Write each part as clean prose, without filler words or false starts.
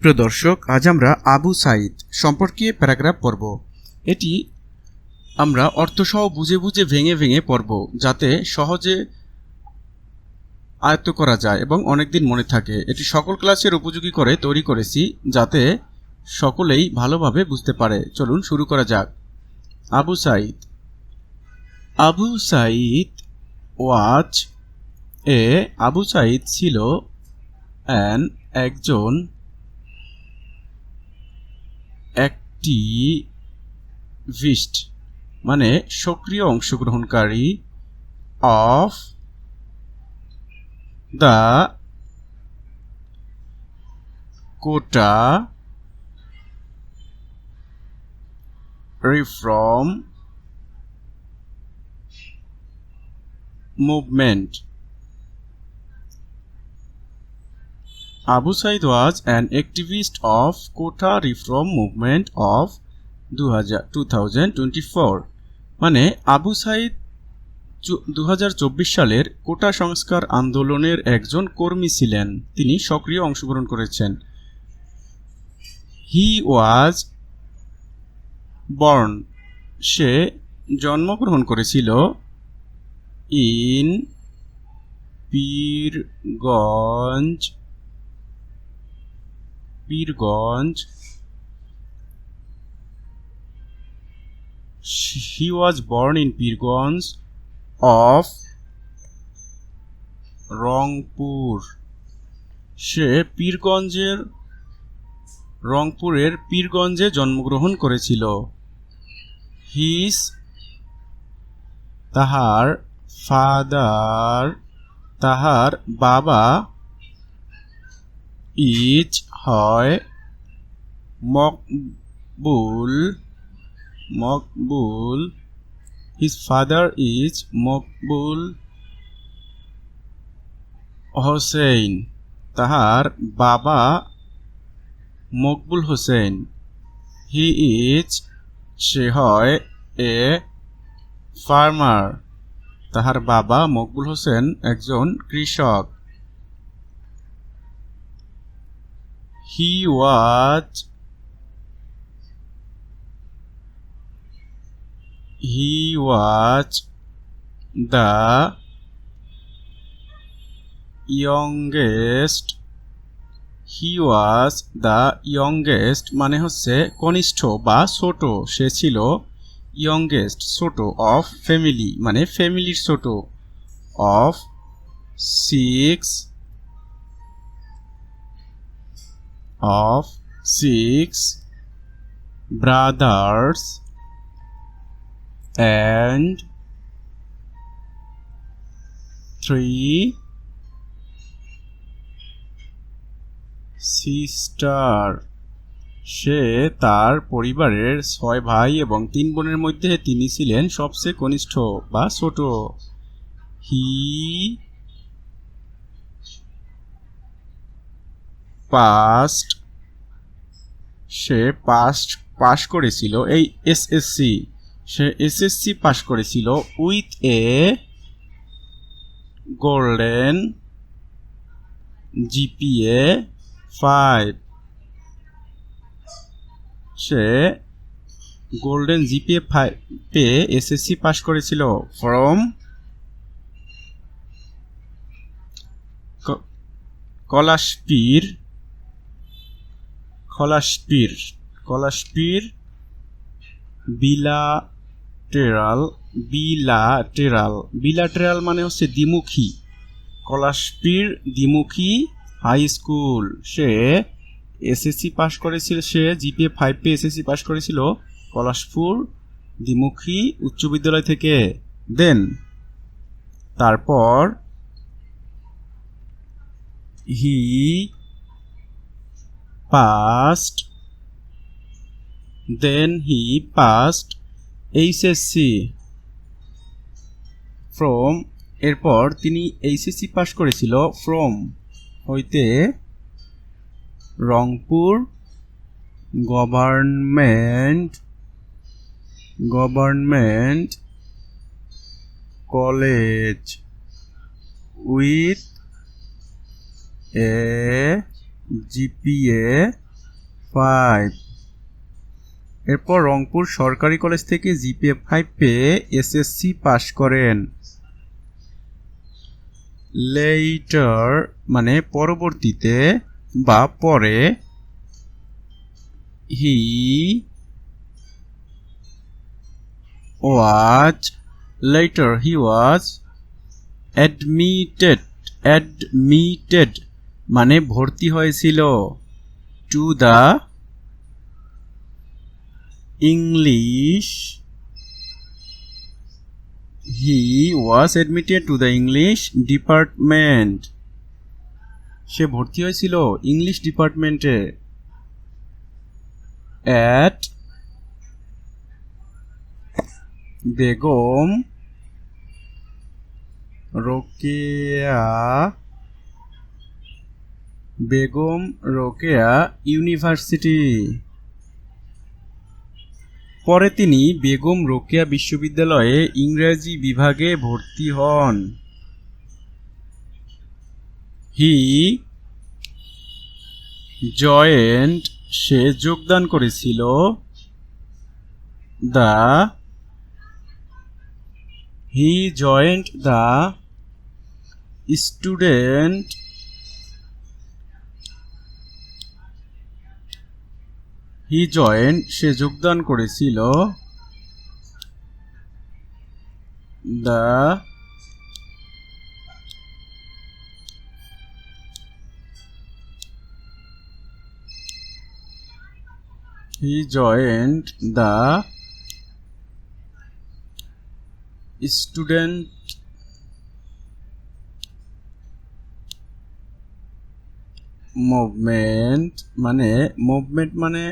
প্রিয় দর্শক, আজ আমরা আবু সাঈদ সম্পর্কে প্যারাগ্রাফ পড়ব। এটি আমরা অর্থসহ বুঝে বুঝে ভেঙে ভেঙে পড়ব, যাতে সহজে আয়ত্ত করা যায় এবং অনেকদিন মনে থাকে। এটি সকল ক্লাসের উপযোগী করে তৈরি করেছি, যাতে সকলেই ভালোভাবে বুঝতে পারে। চলুন শুরু করা যাক। আবু সাঈদ। আবু সাঈদ ওয়াজ আবু সাঈদ ছিল একজন অ্যাক্টিভিস্ট, মানে সক্রিয় অংশগ্রহণকারী, of the quota reform movement. Abu Said was an activist of Quota Reform Movement of 2024, মানে আবু সাঈদ 2024 সালের কোটা সংস্কার আন্দোলনের একজন কর্মী ছিলেন। তিনি সক্রিয় অংশগ্রহণ করেছেন। হি ওয়াজ বর্ন, সে জন্মগ্রহণ করেছিল, in Pirganj. He was born in Pirgonj of Rangpur. সে রংপুরের পীরগঞ্জে জন্মগ্রহণ করেছিল। তাহার বাবা হয় Maqbool. His father is Maqbool Hossain. তাহার বাবা মকবুল হোসেন। সে হয় এ ফার্মার। তাহার বাবা মকবুল হোসেন একজন কৃষক। He was the youngest, মানে হচ্ছে কনিষ্ঠ বা ছোট। সে ছিল youngest, ছোট, of family, মানে ফ্যামিলির ছোট, of six brothers and 3 sister. সে তার পরিবারের 6 ভাই এবং 3 বোনের মধ্যে তিনি ছিলেন সবচেয়ে কনিষ্ঠ বা ছোট। সে পাস করেছিল এই এসএসসি। সে এসএসসি পাস করেছিল with a golden GPA 5। Say golden GPA 5 পেয়ে এসএসসি পাস করেছিল ফ্রম কলাশপীর বিলাটেরাল মানে হচ্ছে দ্বিমুখী। কলাশপীর দ্বিমুখী হাই স্কুল। সে এসএসসি পাস করেছিল, সে জিপিএ 5 পেয়ে এসএসসি পাস করেছিল কলাশপুর দ্বিমুখী উচ্চ বিদ্যালয় থেকে। তারপর হি passed এইচএসসি ফ্রম। এরপর তিনি এইচএসসি পাস করেছিল ফ্রম হইতে Rangpur government college with a GPA 5। এরপর রংপুর সরকারি কলেজ থেকে জিপিএ 5 পেয়ে এসএসসি পাশ করেন। লেটার মানে পরবর্তীতে বা পরে, হি ওয়াজ অ্যাডমিটেড মানে ভর্তি হয়েছিল to the English, he was admitted to the English department, সে ভর্তি হয়েছিল ইংলিশ ডিপার্টমেন্টে অ্যাট বেগম রোকেয়া ইউনিভার্সিটি। পরে তিনি বেগম রোকেয়া বিশ্ববিদ্যালয়ে ইংরেজি বিভাগে ভর্তি হন। হি জয়েন্ট সে যোগদান করেছিল দ্য স্টুডেন্ট সে যোগদান করেছিল দ্য স্টুডেন্ট মুভমেন্ট মানে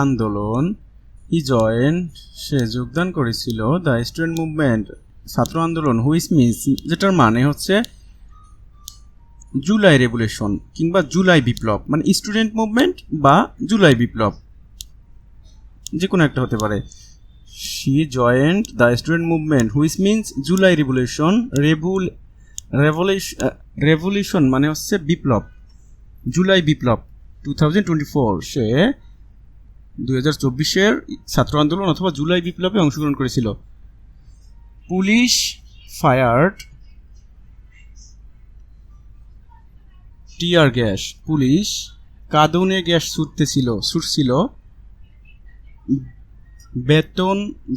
আন্দোলন। সে যোগদান করেছিল দ্য স্টুডেন্ট মুভমেন্ট ছাত্র আন্দোলন, হুইচ মিন্স যেটার মানে হচ্ছে জুলাই রেভলিউশন কিংবা জুলাই বিপ্লব, মানে স্টুডেন্ট মুভমেন্ট বা জুলাই বিপ্লব যে কোনো একটা হতে পারে। She joined the student movement which means July revolution. Revolution মানে হচ্ছে বিপ্লব, জুলাই বিপ্লব 2024। সে 2024-এর ছাত্র আন্দোলন অথবা জুলাই বিপ্লবে অংশগ্রহণ করেছিল। Police fired tear gas, police কাঁদুনে গ্যাস ছুটছিল।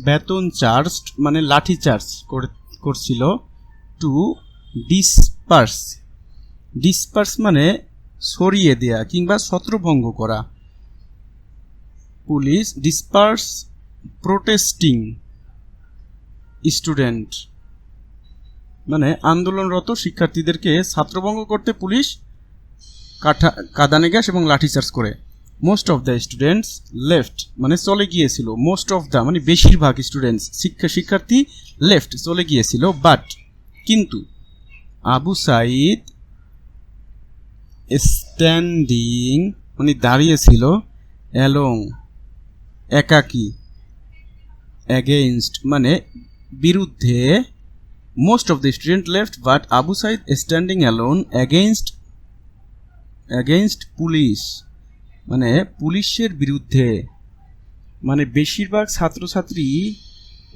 বেতন চার্জ মানে লাঠি চার্জ করছিল টু ডিসপার্স মানে সরিয়ে দেয়া কিংবা ছত্রভঙ্গ করা। পুলিশ ডিসপার্স প্রোটেস্টিং স্টুডেন্ট মানে আন্দোলনরত শিক্ষার্থীদেরকে ছাত্রভঙ্গ করতে পুলিশ কাঁদানে গ্যাস এবং লাঠিচার্জ করে। Most of the students left মানে চলে গিয়েছিল, মোস্ট অফ দ্য মানে বেশিরভাগ স্টুডেন্টস শিক্ষার্থী লেফট চলে গিয়েছিল, বাট কিন্তু আবু সাইদ স্ট্যান্ডিং মানে দাঁড়িয়েছিল, অ্যালং একাকী, অ্যাগেইনস্ট মানে বিরুদ্ধে। Most of the student left but Abu Said standing alone against police মানে পুলিশের বিরুদ্ধে, মানে বেশিরভাগ ছাত্রছাত্রী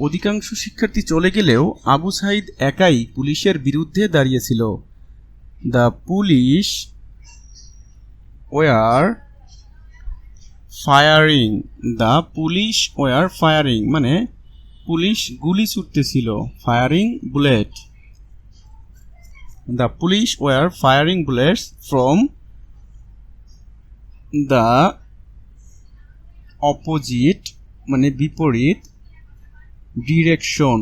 অধিকাংশ শিক্ষার্থী চলে গেলেও আবু সাইদ একাই পুলিশের বিরুদ্ধে দাঁড়িয়েছিল। দ্য পুলিশ ওয়ার ফায়ারিং মানে পুলিশ গুলি ছুটতেছিল, firing bullet. The police were firing bullets from the opposite মানে বিপরীত, ডিরেকশন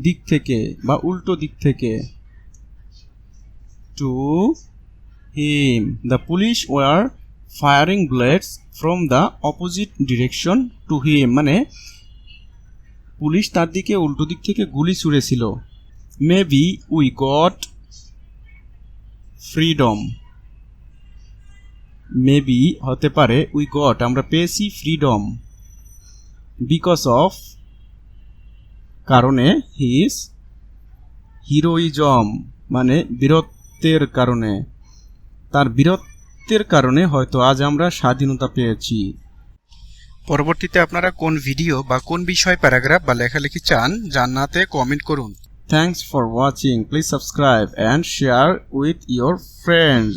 দিক থেকে বা উল্টো দিক থেকে, to him. The police were firing bullets from the opposite direction to him মানে পুলিশ তার দিকে উল্টো দিক থেকে গুলি ছুড়েছিল। Maybe we got freedom, maybe হতে পারে, উই গট আমরা পেয়েছি ফ্রিডম, বিকজ অফ কারণে, হিজ হিরোইজম মানে বীরত্বের কারণে, তার বীরত্বের কারণে হয়তো আজ আমরা স্বাধীনতা পেয়েছি। পরবর্তীতে আপনারা কোন ভিডিও বা কোন বিষয় প্যারাগ্রাফ বা লেখালেখি চান জান্নাতে কমেন্ট করুন। Thanks for watching. Please subscribe and share with your friends.